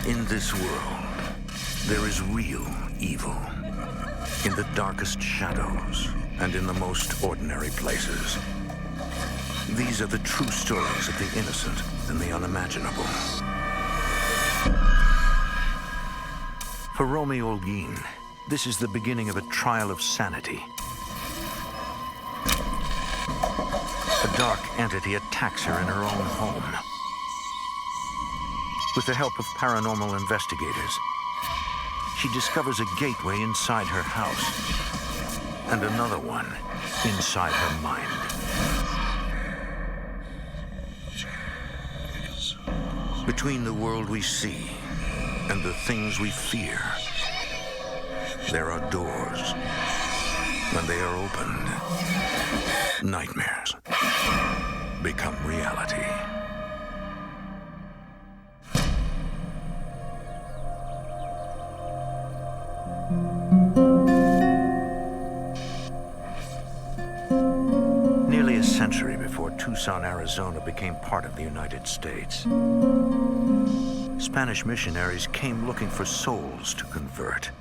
In this world, there is real evil. In the darkest shadows and in the most ordinary places. These are the true stories of the innocent and the unimaginable. For Romie Holguin, this is the beginning of a trial of sanity. A dark entity attacks her in her own home. With the help of paranormal investigators, she discovers a gateway inside her house and another one inside her mind. Between the world we see and the things we fear, there are doors. When they are opened, nightmares become reality. Nearly a century before Tucson, Arizona became part of the United States, Spanish missionaries came looking for souls to convert.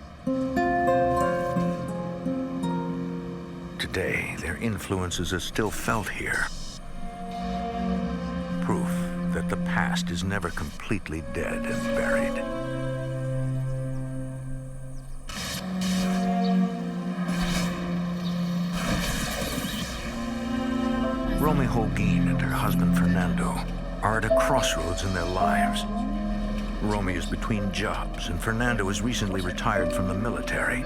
Today, their influences are still felt here. Proof that the past is never completely dead and buried. Romie Holguin and her husband Fernando are at a crossroads in their lives. Romie is between jobs, and Fernando is recently retired from the military.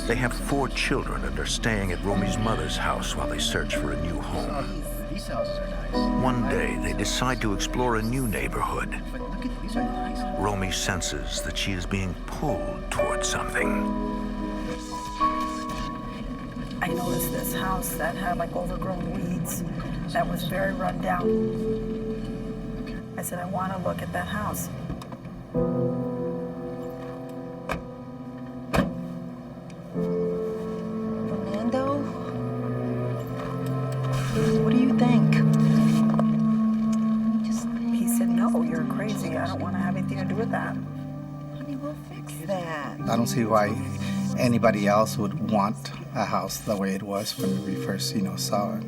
They have 4 children and are staying at Romie's mother's house while they search for a new home. One day, they decide to explore a new neighborhood. Romie senses that she is being pulled towards something. I noticed this house that had like overgrown weeds that was very run down. I said, I want to look at that house. Fernando? What do you think? He said, no, you're crazy. I don't want to have anything to do with that. Honey, we'll fix that. I don't see why anybody else would want a house the way it was when we first, saw it.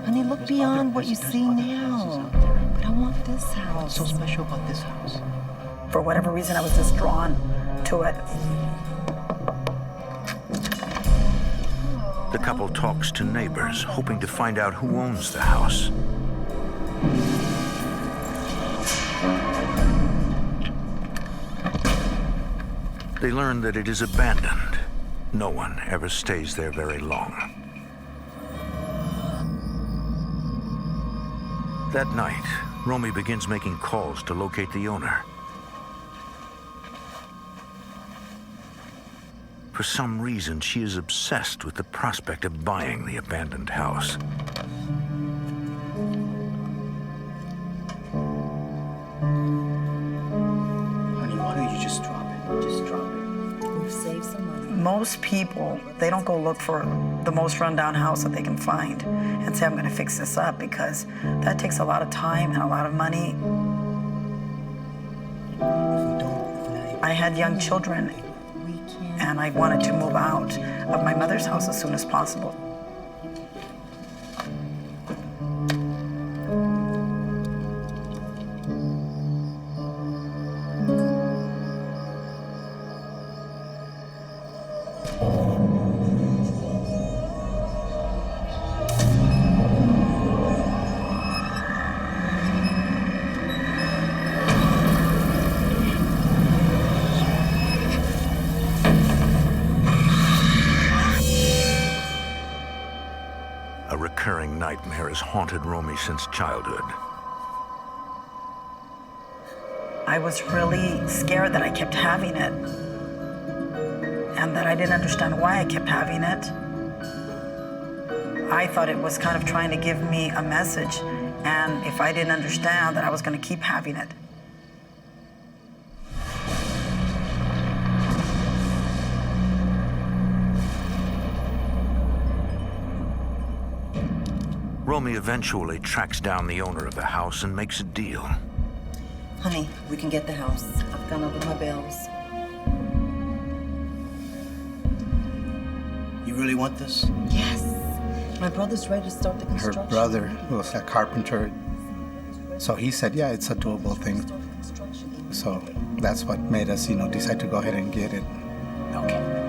Honey, look beyond what you see now. But I want this house. What's so special about this house? For whatever reason, I was just drawn to it. The couple talks to neighbors, hoping to find out who owns the house. They learn that it is abandoned. No one ever stays there very long. That night, Romie begins making calls to locate the owner. For some reason, she is obsessed with the prospect of buying the abandoned house. Honey, why don't you just drop it? Just drop it. We've saved some money. Most people, they don't go look for the most rundown house that they can find and say, I'm going to fix this up, because that takes a lot of time and a lot of money. I had young children, and I wanted to move out of my mother's house as soon as possible. A recurring nightmare has haunted Romie since childhood. I was really scared that I kept having it, and that I didn't understand why I kept having it. I thought it was kind of trying to give me a message, and if I didn't understand, that I was going to keep having it. Romie eventually tracks down the owner of the house and makes a deal. Honey, we can get the house. I've gone over my bills. You really want this? Yes. My brother's ready to start the Her construction. brother was a carpenter, so he said, yeah, it's a doable thing. So that's what made us, decide to go ahead and get it. Okay.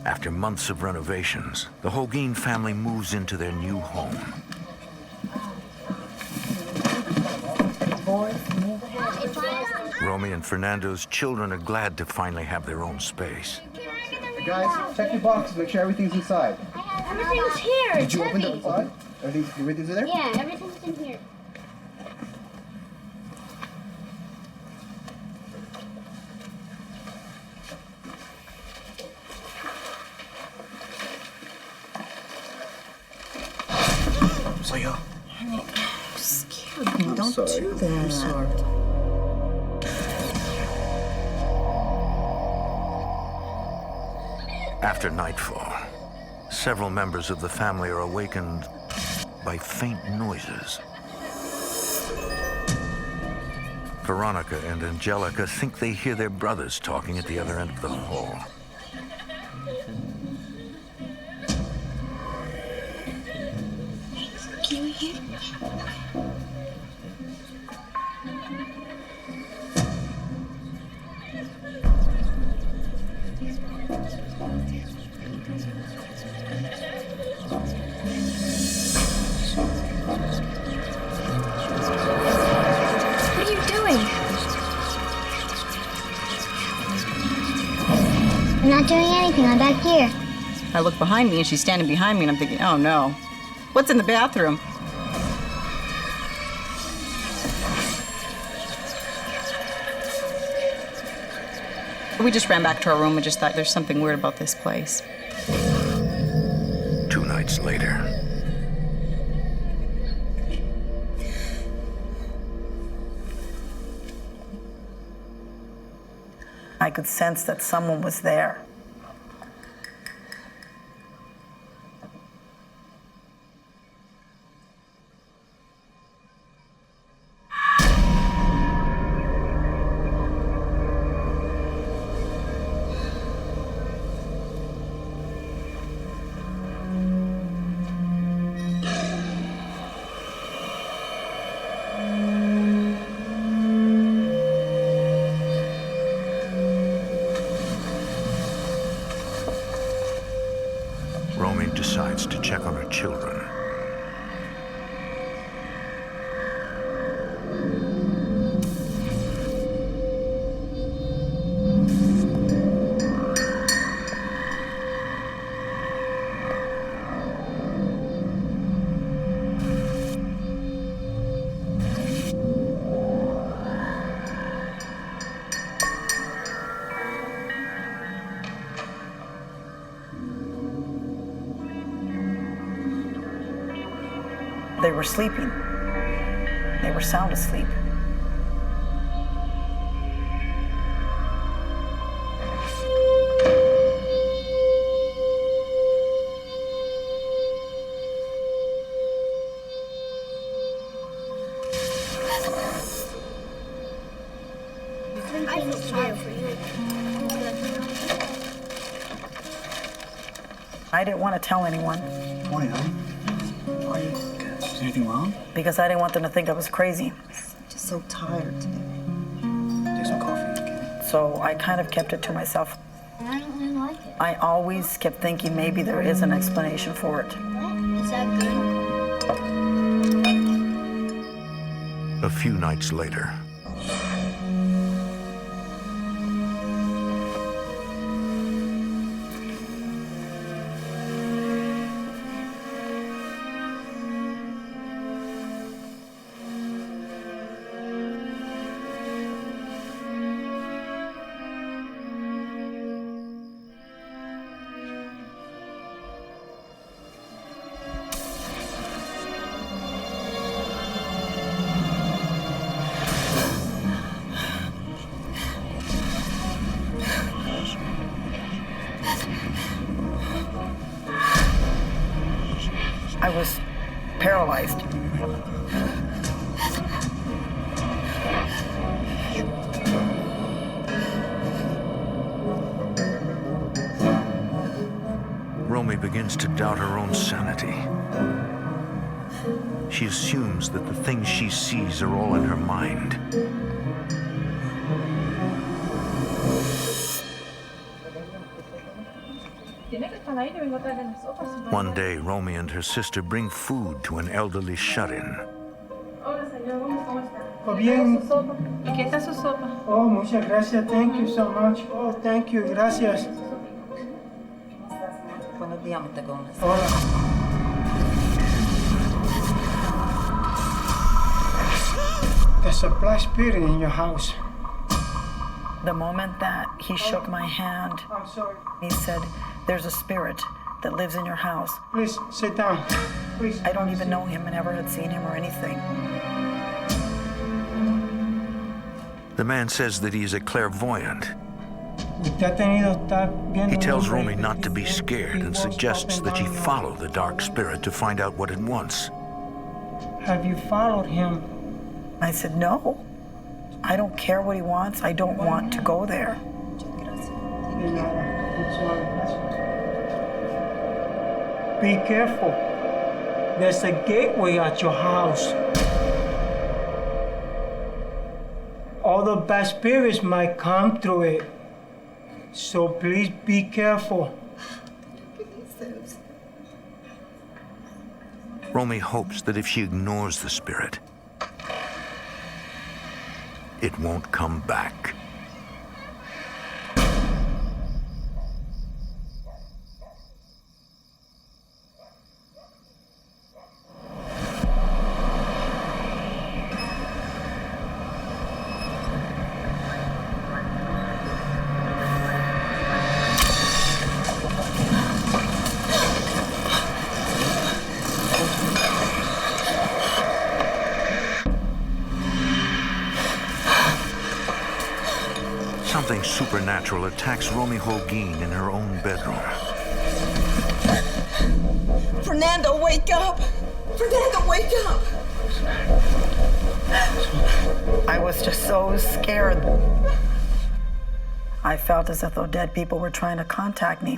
After months of renovations, the Holguin family moves into their new home. Romie and Fernando's children are glad to finally have their own space. Hey guys, check your boxes, make sure everything's inside. Everything's here. Did you open them inside? Everything's in there? Yeah, everything's in here. So yo. Honey, you're scared me. Don't sorry. do that. I'm sorry. After nightfall, several members of the family are awakened by faint noises. Veronica and Angelica think they hear their brothers talking at the other end of the hall. Can you hear? What are you doing? I'm not doing anything. I'm back here. I look behind me and she's standing behind me and I'm thinking, oh no. What's in the bathroom? We just ran back to our room and just thought there's something weird about this place. 2 nights later, I could sense that someone was there. Romie decides to check on her children. They were sleeping. They were sound asleep. I didn't want to tell anyone Why, huh? Why? Is anything wrong? because I didn't want them to think I was crazy. I'm just so tired today. Take some coffee, okay? So I kind of kept it to myself. I don't really like it. I always kept thinking maybe there is an explanation for it. What? Is that good? A few nights later, I was paralyzed. Romie begins to doubt her own sanity. She assumes that the things she sees are all in her mind. One day, Romie and her sister bring food to an elderly shut-in. Bien. Aquí está su sopa. Oh, muchas gracias. Thank you so much. Oh, thank you. Gracias. Hola. There's a black spirit in your house. The moment that he shook my hand, I'm sorry. he said, "There's a spirit that lives in your house." Please sit down. Please. I don't even know him and never had seen him or anything. The man says that he is a clairvoyant. Usted ha tenido estar viendo He tells un hombre Romie not to be scared and suggests that she follow the dark spirit to find out what it wants. Have you followed him? I said, "No, I don't care what he wants. I don't want to go there." Be careful. There's a gateway at your house. All the bad spirits might come through it. So please be careful. Romie hopes that if she ignores the spirit, it won't come back. Something supernatural attacks Romie Holguin in her own bedroom. Fernando, wake up! Fernando, wake up! I was just so scared. I felt as if though dead people were trying to contact me.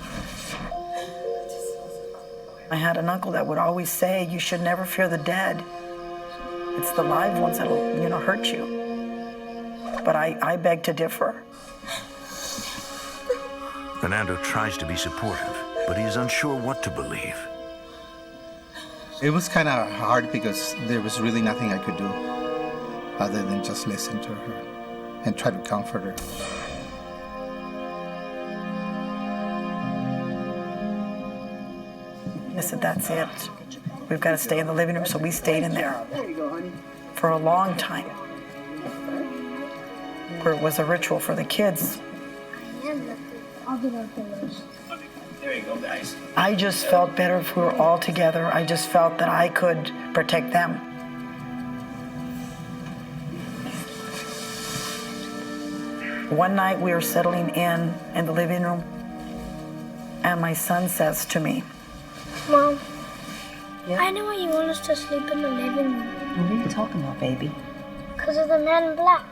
I had an uncle that would always say, "You should never fear the dead. It's the live ones that'll, hurt you." But I beg to differ. Fernando tries to be supportive, but he is unsure what to believe. It was kind of hard because there was really nothing I could do other than just listen to her and try to comfort her. I said, "That's it. We've got to stay in the living room." So we stayed in there for a long time, where it was a ritual for the kids. I'll do our pillows. There you go, guys. I just felt better if we were all together. I just felt that I could protect them. One night we were settling in the living room, and my son says to me, Mom, I know why you want us to sleep in the living room. What are you talking about, baby? Because of the man in black.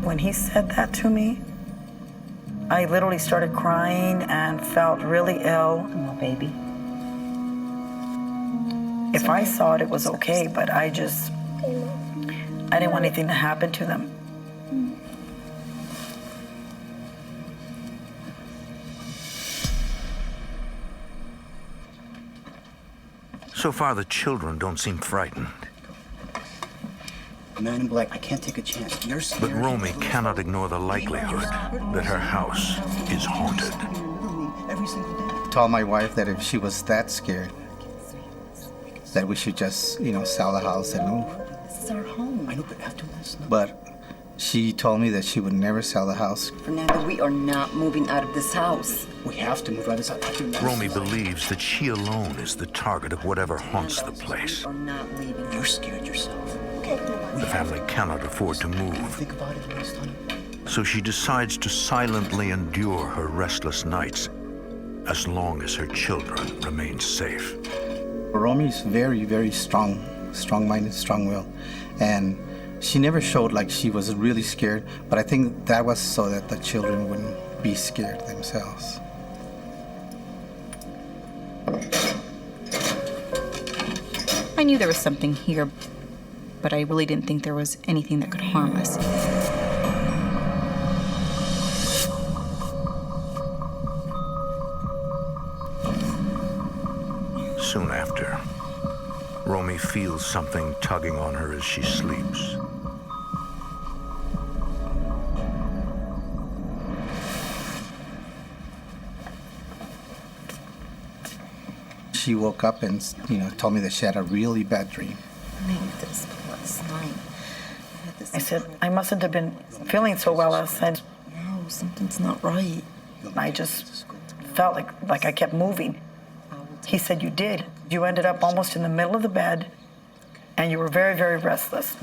when he said that to me, I literally started crying and felt really ill. Come on, baby. If I saw it, it was okay, but I didn't want anything to happen to them. So far, the children don't seem frightened. Man in black, I can't take a chance. You're scared. But Romie cannot ignore the likelihood that her house is haunted. Every single day. Told my wife that if she was that scared, that we should just, sell the house and move. This is our home. I know, but after this, no. But she told me that she would never sell the house. Fernando, we are not moving out of this house. We have to move out of this. After this. Romie believes that she alone is the target of whatever haunts the place. We are not leaving. You're scared yourself. The family cannot afford to move, Think about it last time. so she decides to silently endure her restless nights as long as her children remain safe. Romie's very, very strong-minded, strong-willed, and she never showed like she was really scared, but I think that was so that the children wouldn't be scared themselves. I knew there was something here, but I really didn't think there was anything that could harm us. Soon after, Romie feels something tugging on her as she sleeps. She woke up and, told me that she had a really bad dream. I made this last night. I said, I mustn't have been feeling so well last night. No, something's not right. I just felt like I kept moving. He said, you did. You ended up almost in the middle of the bed, and you were very, very restless.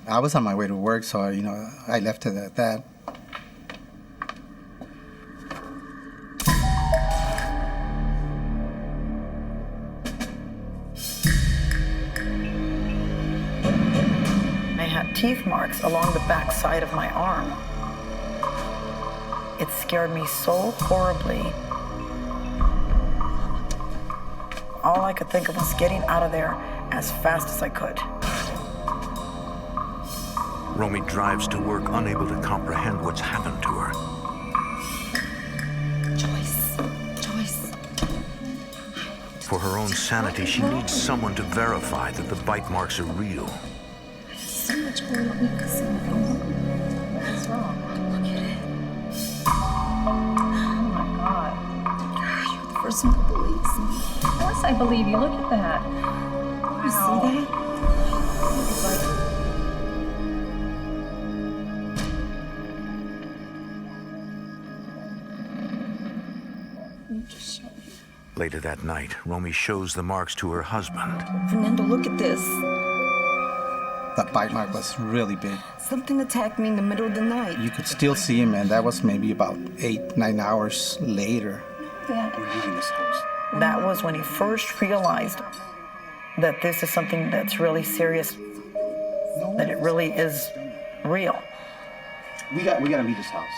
I was on my way to work, so, I left it at that. I had teeth marks along the back side of my arm. It scared me so horribly. All I could think of was getting out of there as fast as I could. Romie drives to work unable to comprehend what's happened to her. Joyce. For her own sanity, she needs someone to verify that the bite marks are real. There's so much going on. You can see it. What's wrong? Look at it. Oh my God. You're the first one who believes me. Of course I believe you. Look at that. You see that? It's like... Later that night, Romie shows the marks to her husband. Fernando, look at this. The bite mark was really big. Something attacked me in the middle of the night. You could still see him, and that was maybe about 8-9 hours later. We're leaving this house. That was when he first realized that this is something that's really serious, that it really is real. We gotta leave this house.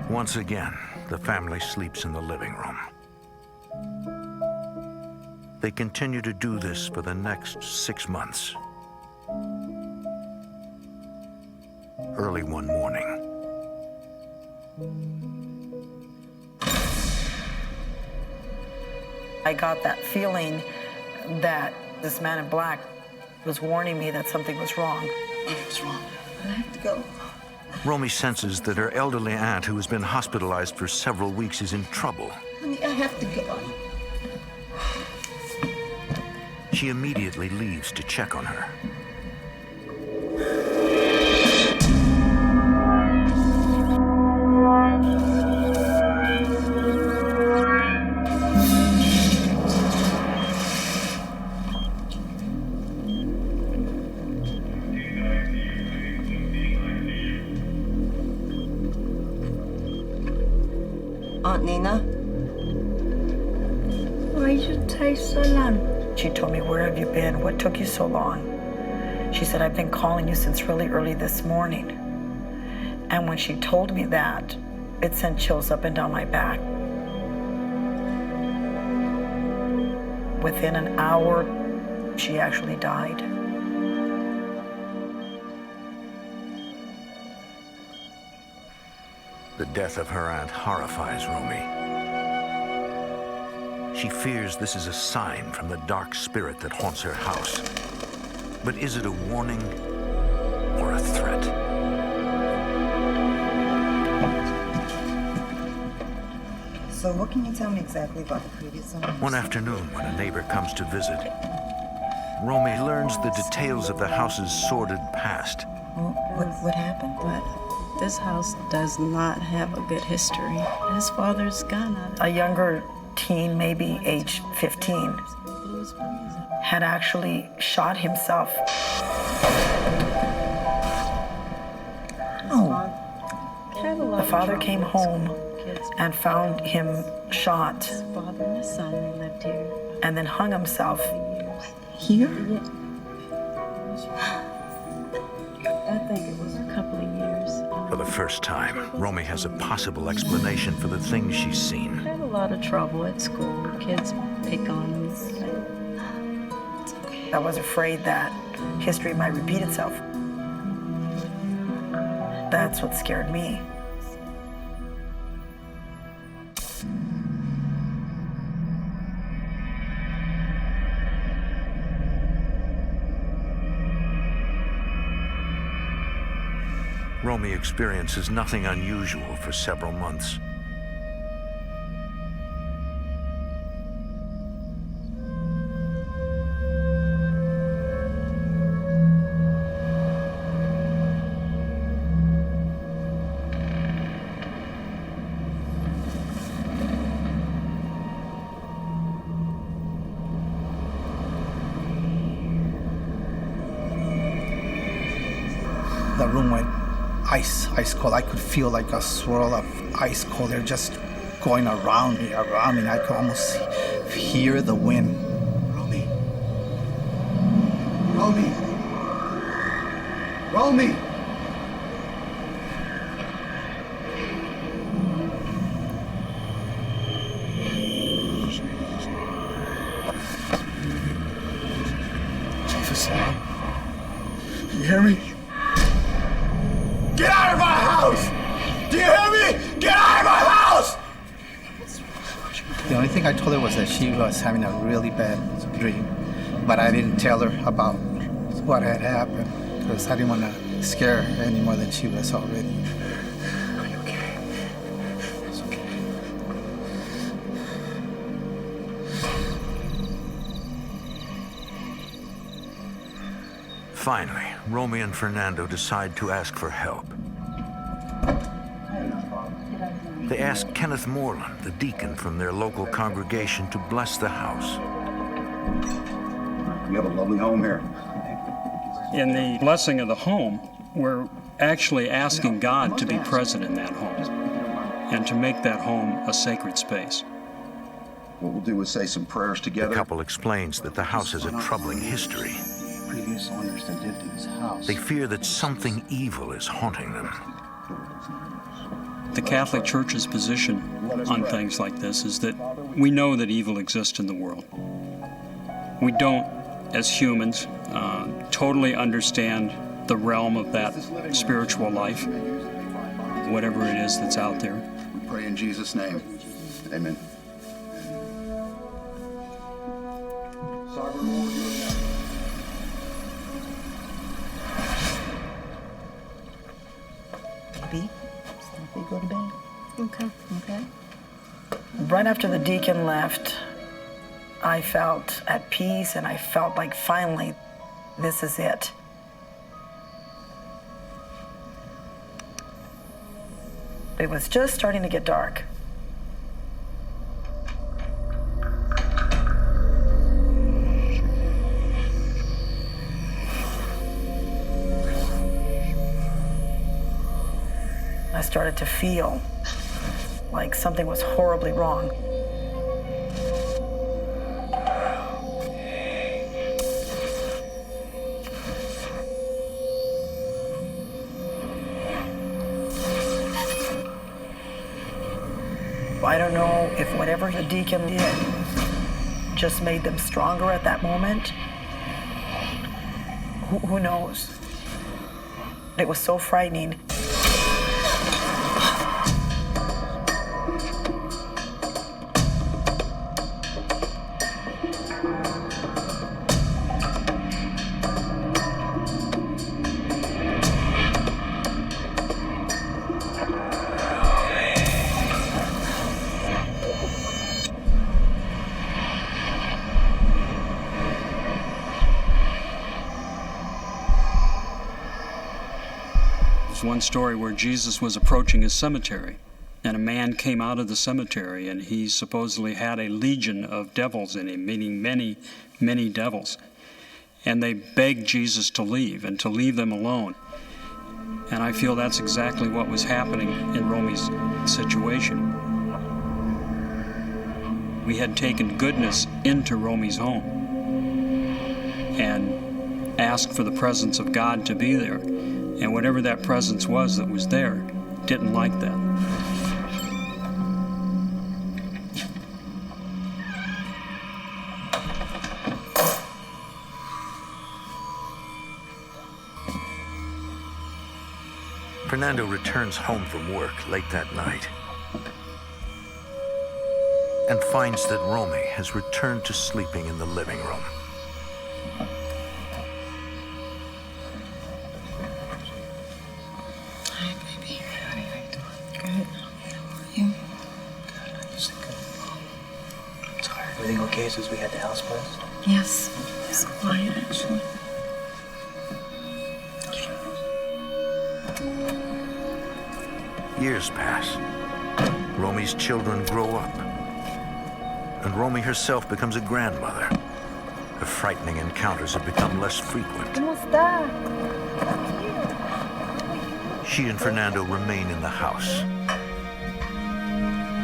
Once again, the family sleeps in the living room. They continue to do this for the next 6 months. Early one morning, I got that feeling that this man in black was warning me that something was wrong. What's wrong? I have to go. Romie senses that her elderly aunt, who has been hospitalized for several weeks, is in trouble. Honey, I have to go. She immediately leaves to check on her. Aunt Nina? Why did you take so long? She told me, where have you been? What took you so long? She said, I've been calling you since really early this morning. And when she told me that, it sent chills up and down my back. Within an hour, she actually died. The death of her aunt horrifies Romie. She fears this is a sign from the dark spirit that haunts her house. But is it a warning or a threat? So what can you tell me exactly about the previous owners? One afternoon, when a neighbor comes to visit, Romie learns the details of the house's sordid past. What happened? But this house does not have a good history. His father's gone out of A younger teen, maybe age 15. blues for reason. had actually shot himself. The father came home and found him shot Father and his son, they lived here. and then hung himself. Here? I think it was a couple of years. For the first time, Romie has a possible explanation for the things she's seen. Had a lot of trouble at school. Kids pick on him. I was afraid that history might repeat itself. That's what scared me. Romie experiences nothing unusual for several months. The room went ice cold. I could feel like a swirl of ice cold. They're just going around me. I could almost hear the wind. Romie. Romie. Romie. Jesus, you hear me? Get out of my house! Do you hear me? Get out of my house! The only thing I told her was that she was having a really bad dream, but I didn't tell her about what had happened because I didn't want to scare her any more than she was already. Are you okay? It's okay. Finally, Romie and Fernando decide to ask for help. They ask Kenneth Moreland, the deacon from their local congregation, to bless the house. We have a lovely home here. In the blessing of the home, we're actually asking God to be present in that home and to make that home a sacred space. What we'll do is say some prayers The together. couple explains that the house has a troubling history. Previous owners that lived in this house. They fear that something evil is haunting them. The Catholic Church's position on things like this is that we know that evil exists in the world. We don't, as humans, totally understand the realm of that spiritual life, whatever it is that's out there. We pray in Jesus' name. Amen. Go to bed. Okay. Okay. Right after the deacon left, I felt at peace and I felt like finally, this is it. It was just starting to get dark. I started to feel like something was horribly wrong. I don't know if whatever the deacon did just made them stronger at that moment. Who knows? It was so frightening. One story where Jesus was approaching his cemetery, and a man came out of the cemetery, and he supposedly had a legion of devils in him, meaning many, many devils. And they begged Jesus to leave and to leave them alone. And I feel that's exactly what was happening in Romie's situation. We had taken goodness into Romie's home and asked for the presence of God to be there. And whatever that presence was that was there didn't like that. Fernando returns home from work late that night and finds that Romie has returned to sleeping in the living room. Hi, baby. Honey, how you doing? Good. How are you? Good. I'm just good. I'm tired. Everything okay since we had the house blessed? Yes. It's quiet, actually. Years pass. Romie's children grow up. And Romie herself becomes a grandmother. Her frightening encounters have become less frequent. She and Fernando remain in the house.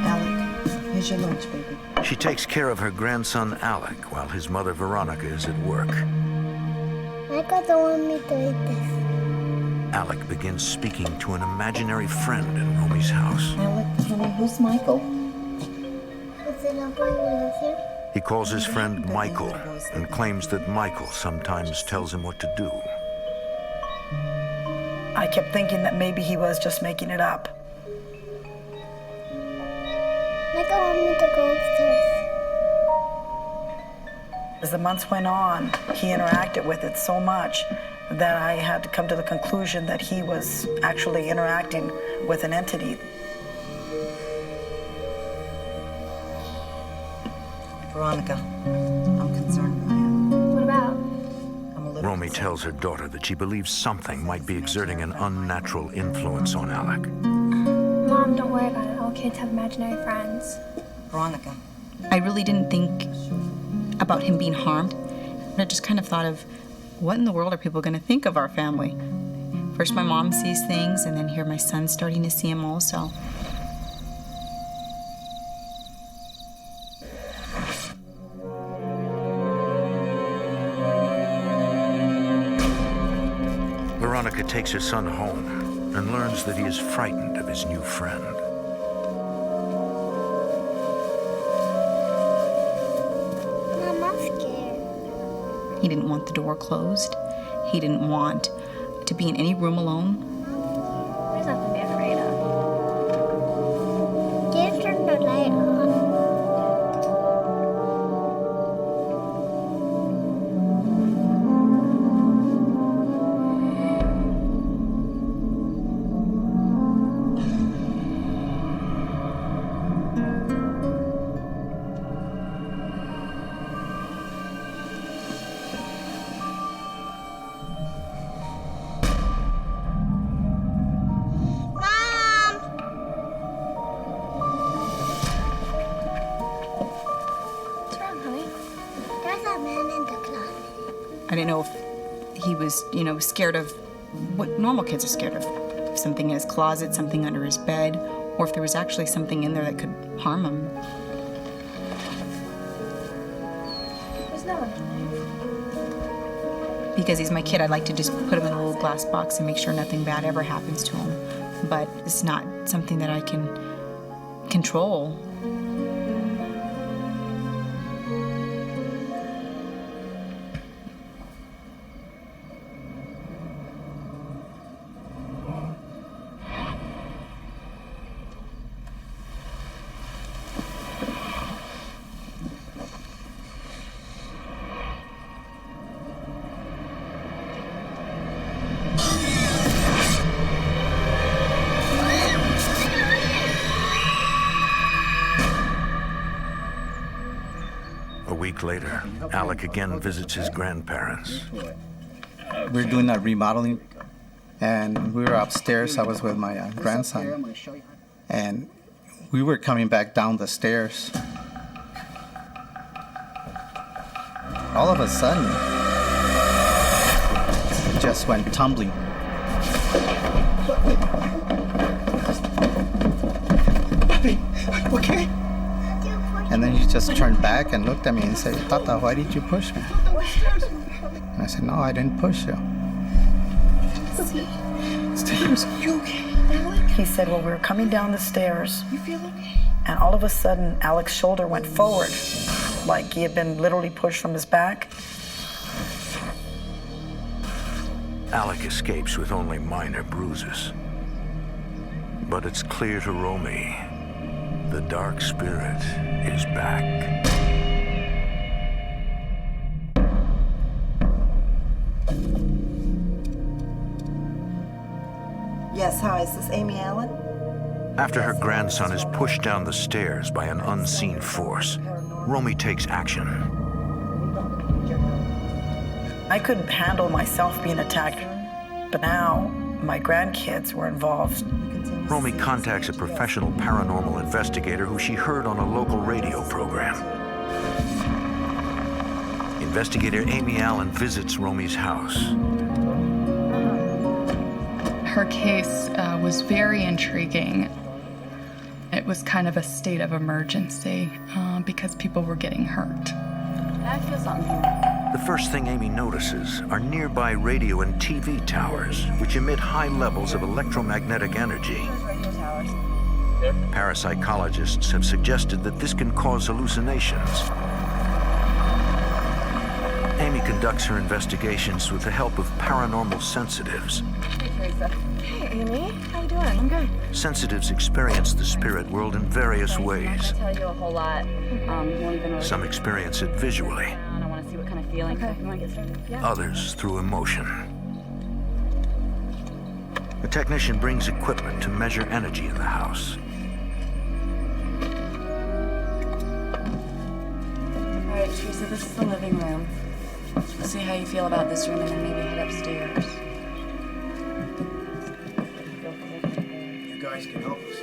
Alec, here's your lunch, baby. She takes care of her grandson Alec while his mother Veronica is at work. Michael don't want me to eat this. Alec begins speaking to an imaginary friend in Romie's house. Alec, honey, who's Michael? Is it a boy with you? He calls his friend Michael and claims that Michael sometimes tells him what to do. I kept thinking that maybe he was just making it up. Michael want me to go upstairs. As the months went on, he interacted with it so much that I had to come to the conclusion that he was actually interacting with an entity. Veronica, I'm concerned about him. What about? Romie tells her daughter that she believes something might be exerting an unnatural influence on Alec. Mom, don't worry about it. All kids have imaginary friends. Veronica. I really didn't think about him being harmed. I just kind of thought of, what in the world are people going to think of our family? First my mom sees things, and then here my son's starting to see them also. Veronica takes her son home and learns that he is frightened of his new friend. Mom, I'm scared. He didn't want the door closed. He didn't want to be in any room alone. There's nothing to be afraid of. Just turn the light on. I didn't know if he was, scared of what normal kids are scared of. Something in his closet, something under his bed, or if there was actually something in there that could harm him. There's no one. Because he's my kid, I'd like to just put him in a little glass box and make sure nothing bad ever happens to him. But it's not something that I can control. A week later, Alec again visits his grandparents. We're doing a remodeling, and we were upstairs. I was with my grandson, and we were coming back down the stairs. all of a sudden, it just went tumbling. Okay? And then he just turned back and looked at me and said, Tata, why did you push me? And I said, no, I didn't push you. Stairs, you okay? He said, well, we were coming down the stairs, You feel okay? and all of a sudden, Alec's shoulder went forward, like he had been literally pushed from his back. Alec escapes with only minor bruises. But it's clear to Romie, the dark spirit is back. Yes, hi, is this Amy Allen? After her grandson is pushed down the stairs by an unseen force, Romie takes action. I couldn't handle myself being attacked, but now my grandkids were involved. Romie contacts a professional paranormal investigator who she heard on a local radio program. Investigator Amy Allen visits Romie's house. Her case was very intriguing. It was kind of a state of emergency because people were getting hurt. I feel something here. The first thing Amy notices are nearby radio and TV towers, which emit high levels of electromagnetic energy. Parapsychologists have suggested that this can cause hallucinations. Amy conducts her investigations with the help of paranormal sensitives. Hey, Amy. How you doing? I'm good. Sensitives experience the spirit world in various ways. I tell you a whole lot. You won't even know. Some experience it visually, I want to see what kind of feeling. Okay. You want to get started? Yeah. others through emotion. A technician brings equipment to measure energy in the house. All right, Teresa, this is the living room. Let's see how you feel about this room and then maybe head upstairs. You guys can help us.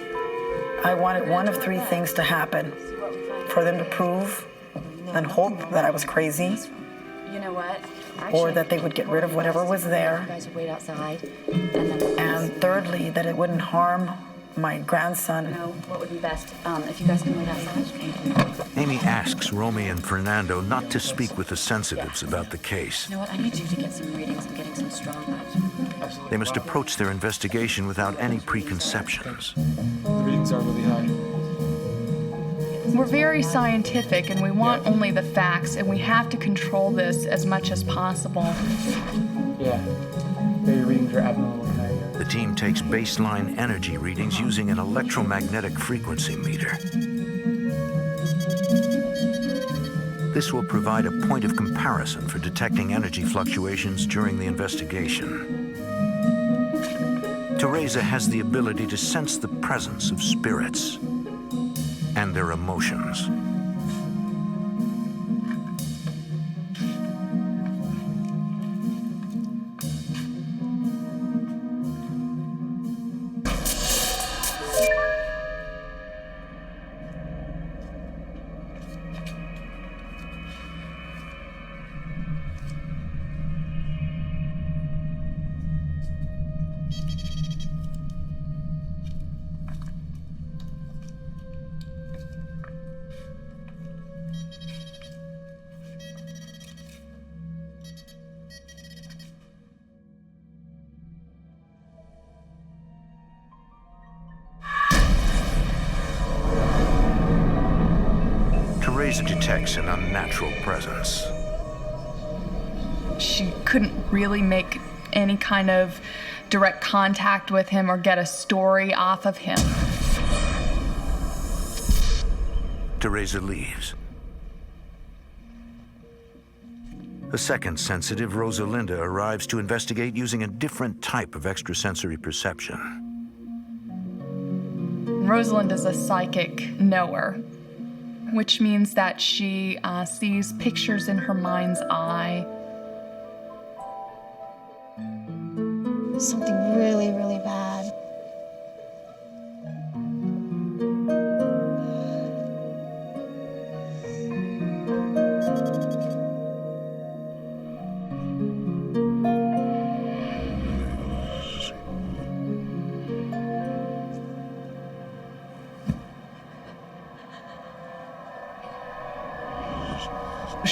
I wanted one of three things to happen: for them to prove and hope that I was crazy, You know what? or that they would get rid of whatever was You there, guys would wait outside. and thirdly, that it wouldn't harm my grandson. No, what would be best? If you guys can wait outside. Thank you. Amy asks Romie and Fernando not to speak with the sensitives about the case. You know what? I need you to get some readings. I'm getting some strong vibes. They must approach their investigation without any preconceptions. The readings are really high. We're very scientific and we want only the facts, and we have to control this as much as possible. Yeah, your readings are abnormal high. The team takes baseline energy readings using an electromagnetic frequency meter. This will provide a point of comparison for detecting energy fluctuations during the investigation. Teresa has the ability to sense the presence of spirits and their emotions. Teresa detects an unnatural presence. She couldn't really make any kind of direct contact with him or get a story off of him. Teresa leaves. A second sensitive, Rosalinda, arrives to investigate using a different type of extrasensory perception. Rosalind is a psychic knower, which means that she sees pictures in her mind's eye. Something really, really bad.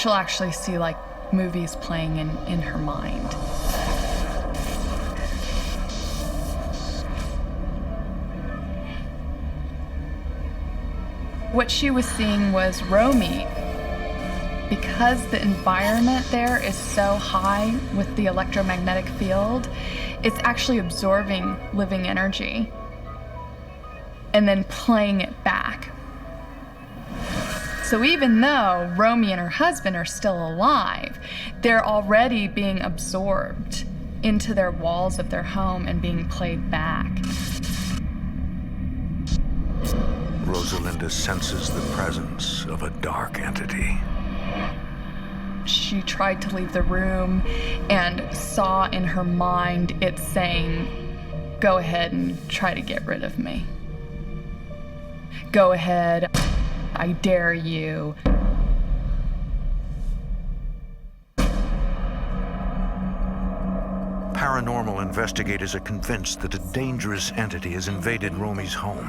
she'll actually see like movies playing in her mind. What she was seeing was Romie. Because the environment there is so high with the electromagnetic field, it's actually absorbing living energy and then playing it back. So even though Romie and her husband are still alive, they're already being absorbed into their walls of their home and being played back. Rosalinda senses the presence of a dark entity. She tried to leave the room and saw in her mind it saying, "Go ahead and try to get rid of me. Go ahead, I dare you." Paranormal investigators are convinced that a dangerous entity has invaded Romie's home.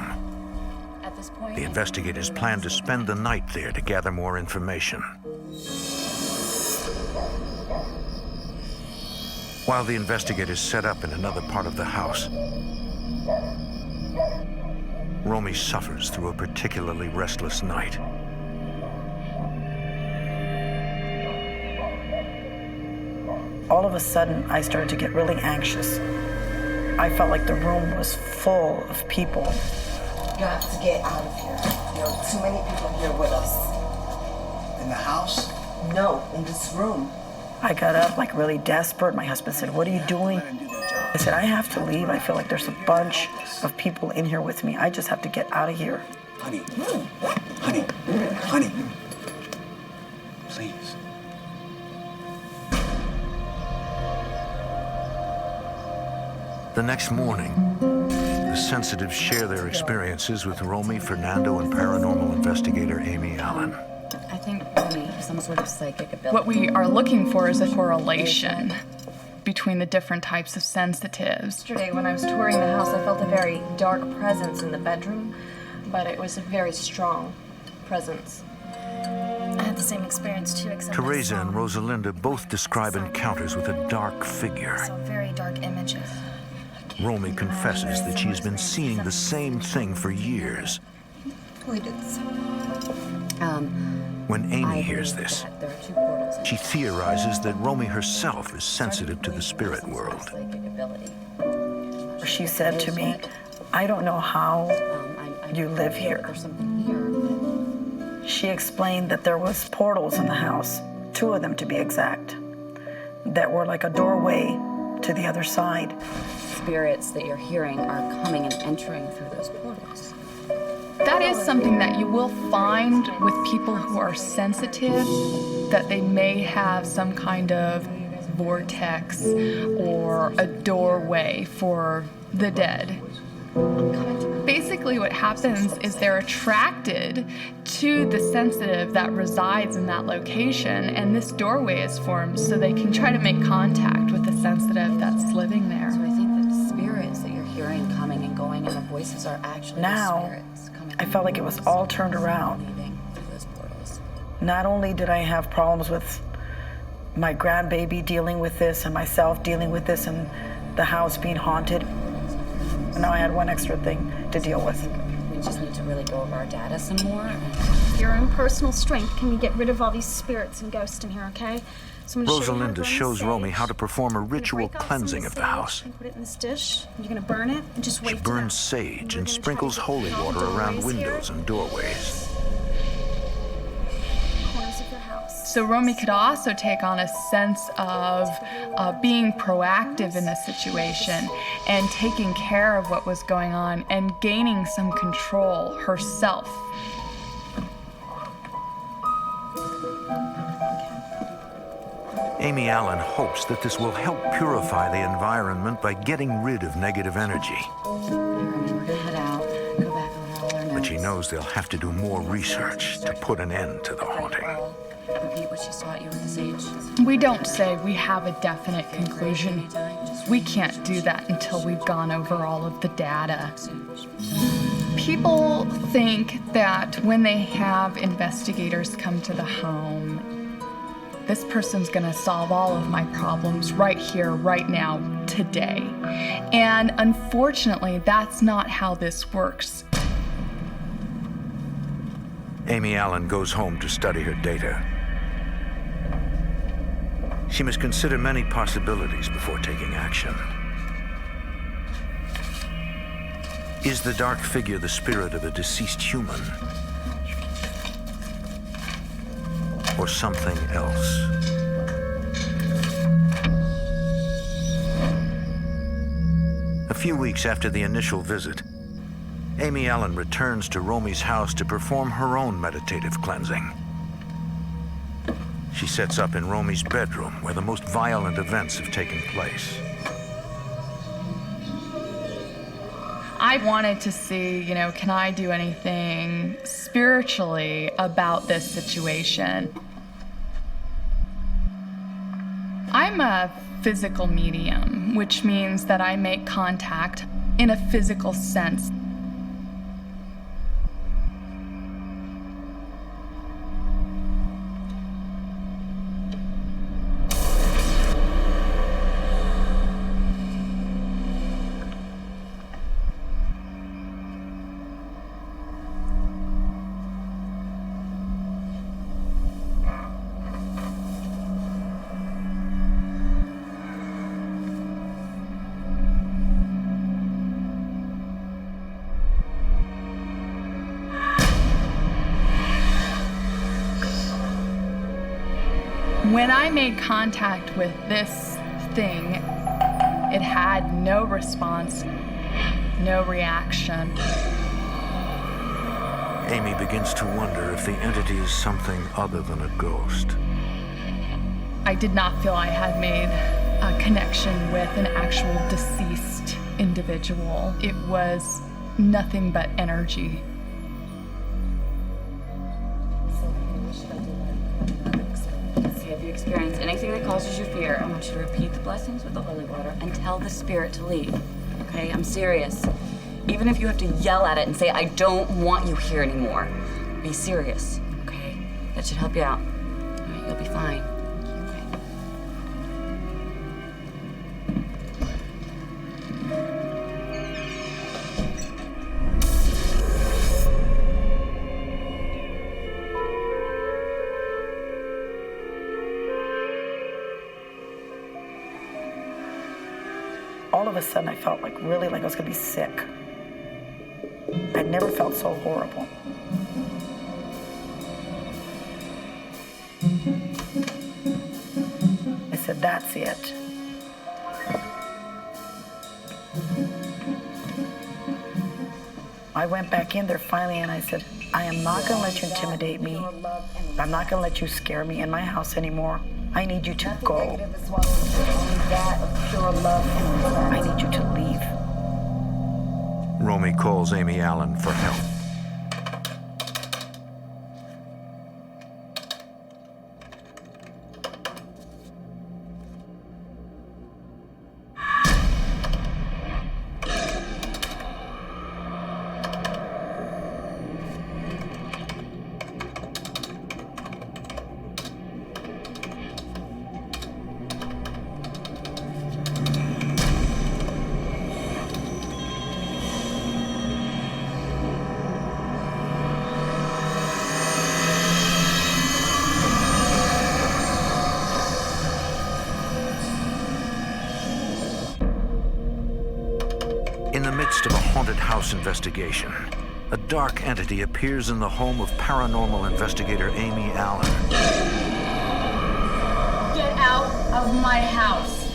The investigators plan to spend the night there to gather more information. While the investigators set up in another part of the house, Romie suffers through a particularly restless night. All of a sudden, I started to get really anxious. I felt like the room was full of people. You have to get out of here. There are too many people here with us. In the house? No, in this room. I got up like really desperate. My husband said, "What are you doing?" I said, "I have to leave. I feel like there's a bunch of people in here with me. I just have to get out of here." Honey, honey, honey. Please. The next morning, the sensitives share their experiences with Romie, Fernando, and paranormal investigator Amy Allen. I think Romie has some sort of psychic ability. What we are looking for is a correlation between the different types of sensitives. Yesterday, when I was touring the house, I felt a very dark presence in the bedroom, but it was a very strong presence. I had the same experience too, except Teresa and Rosalinda both describe encounters with a dark figure. I saw very dark images. Romie confesses that she's been seeing the same thing for years. When Amy hears this, she theorizes that Romie herself is sensitive to the spirit world. She said to me, "I don't know how you live here." She explained that there was portals in the house, 2 of them to be exact, that were like a doorway to the other side. Spirits that you're hearing are coming and entering through those portals. That is something that you will find with people who are sensitive, that they may have some kind of vortex or a doorway for the dead. Basically what happens is they're attracted to the sensitive that resides in that location, and this doorway is formed so they can try to make contact with the sensitive that's living there. So I think that the spirits that you're hearing coming and going and the voices are actually Now, the spirits coming. I felt like it was all turned around. Not only did I have problems with my grandbaby dealing with this and myself dealing with this and the house being haunted, now I had one extra thing to deal with. We just need to really go over our data some more. Your own personal strength can get rid of all these spirits and ghosts in here, okay? So I'm gonna show you how to Rosalinda burn shows the Romie sage. how to perform a ritual Break off some cleansing of the sage house. and put it in this dish. You're gonna burn it and just She wait. burns sage and sprinkles holy water around windows and doorways. Corners of your house. So Romie could also take on a sense of being proactive in the situation and taking care of what was going on and gaining some control herself. Amy Allen hopes that this will help purify the environment by getting rid of negative energy. We're gonna head out, go back over all our notes. But she knows they'll have to do more research to put an end to the haunting. Repeat what she taught you with the sage. We don't say we have a definite conclusion. We can't do that until we've gone over all of the data. People think that when they have investigators come to the home, this person's gonna solve all of my problems right here, right now, today. And unfortunately, that's not how this works. Amy Allen goes home to study her data. She must consider many possibilities before taking action. Is the dark figure the spirit of a deceased human? Or something else? A few weeks after the initial visit, Amy Allen returns to Romie's house to perform her own meditative cleansing. She sets up in Romie's bedroom where the most violent events have taken place. I wanted to see, can I do anything spiritually about this situation? I'm a physical medium, which means that I make contact in a physical sense. When I made contact with this thing, it had no response, no reaction. Amy begins to wonder if the entity is something other than a ghost. I did not feel I had made a connection with an actual deceased individual. It was nothing but energy. If you experience anything that causes you fear, I want you to repeat the blessings with the holy water and tell the spirit to leave. Okay? I'm serious. Even if you have to yell at it and say, I don't want you here anymore, be serious. Okay? That should help you out. All right, you'll be fine. All of a sudden, I felt really like I was gonna be sick. I'd never felt so horrible. I said, that's it. I went back in there finally and I said, I am not gonna let you intimidate me. I'm not gonna let you scare me in my house anymore. I need you to go. I need you to leave. Romie calls Amy Allen for help. In the midst of a haunted house investigation, a dark entity appears in the home of paranormal investigator Amy Allen. Get out of my house.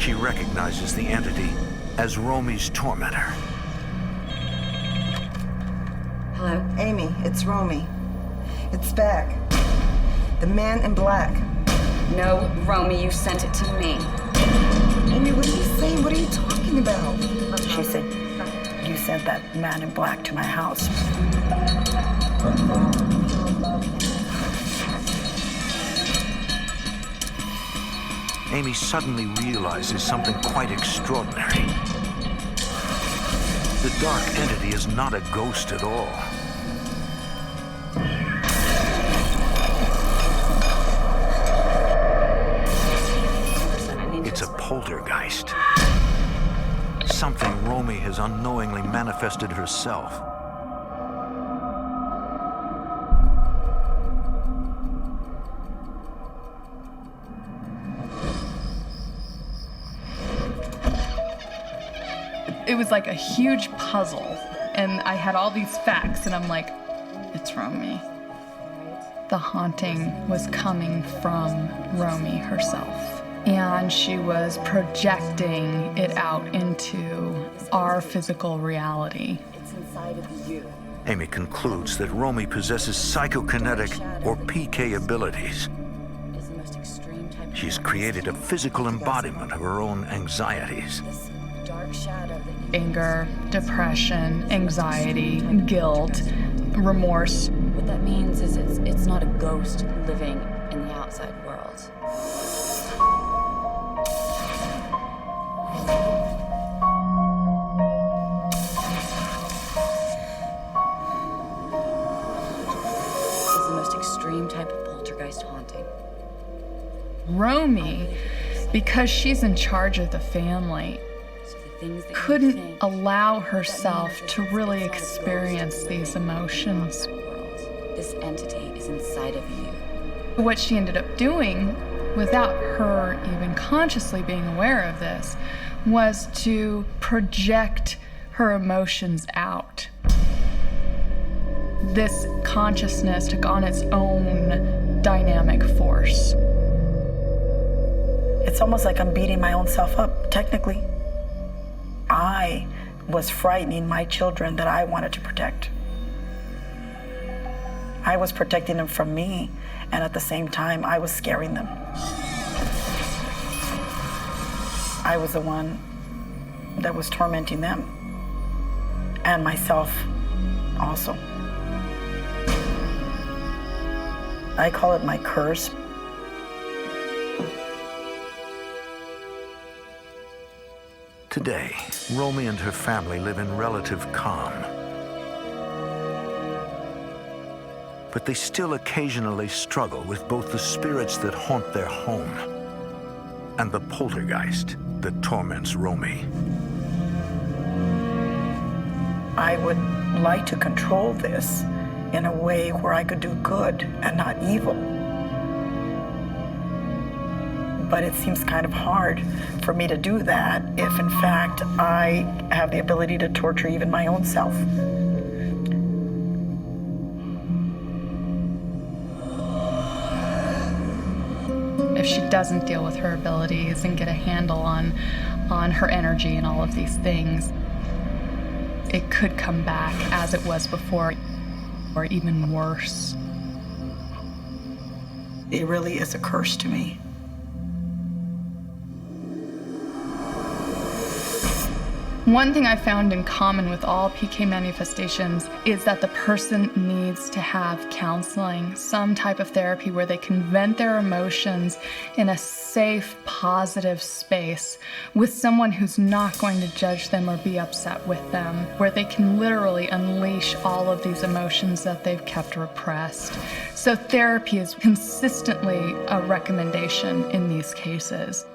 She recognizes the entity as Romie's tormentor. Hello? Amy, it's Romie. It's back. The man in black. No, Romie, you sent it to me. Amy, what are you saying? What are you talking about? She said, you sent that man in black to my house. Amy suddenly realizes something quite extraordinary. The dark entity is not a ghost at all. poltergeist. Something Romie has unknowingly manifested herself. It was like a huge puzzle, and I had all these facts, and I'm like, it's Romie. The haunting was coming from Romie herself, and she was projecting it out into our physical reality. It's inside of you. Amy concludes that Romie possesses psychokinetic or PK abilities. She's created a physical embodiment of her own anxieties. Anger, depression, anxiety, guilt, remorse. What that means is it's not a ghost living in the outside world. It's the most extreme type of poltergeist haunting. Romie, because she's in charge of the family, couldn't allow herself to really experience these emotions. This entity is inside of you. What she ended up doing, without her even consciously being aware of this, was to project her emotions out. This consciousness took on its own dynamic force. It's almost like I'm beating my own self up, technically. I was frightening my children that I wanted to protect. I was protecting them from me, and at the same time, I was scaring them. I was the one that was tormenting them, and myself also. I call it my curse. Today, Romie and her family live in relative calm. But they still occasionally struggle with both the spirits that haunt their home and the poltergeist that torments Romie. I would like to control this in a way where I could do good and not evil. But it seems kind of hard for me to do that if, in fact, I have the ability to torture even my own self. If she doesn't deal with her abilities and get a handle on her energy and all of these things, it could come back as it was before, or even worse. It really is a curse to me. One thing I found in common with all PK manifestations is that the person needs to have counseling, some type of therapy where they can vent their emotions in a safe, positive space with someone who's not going to judge them or be upset with them, where they can literally unleash all of these emotions that they've kept repressed. So therapy is consistently a recommendation in these cases.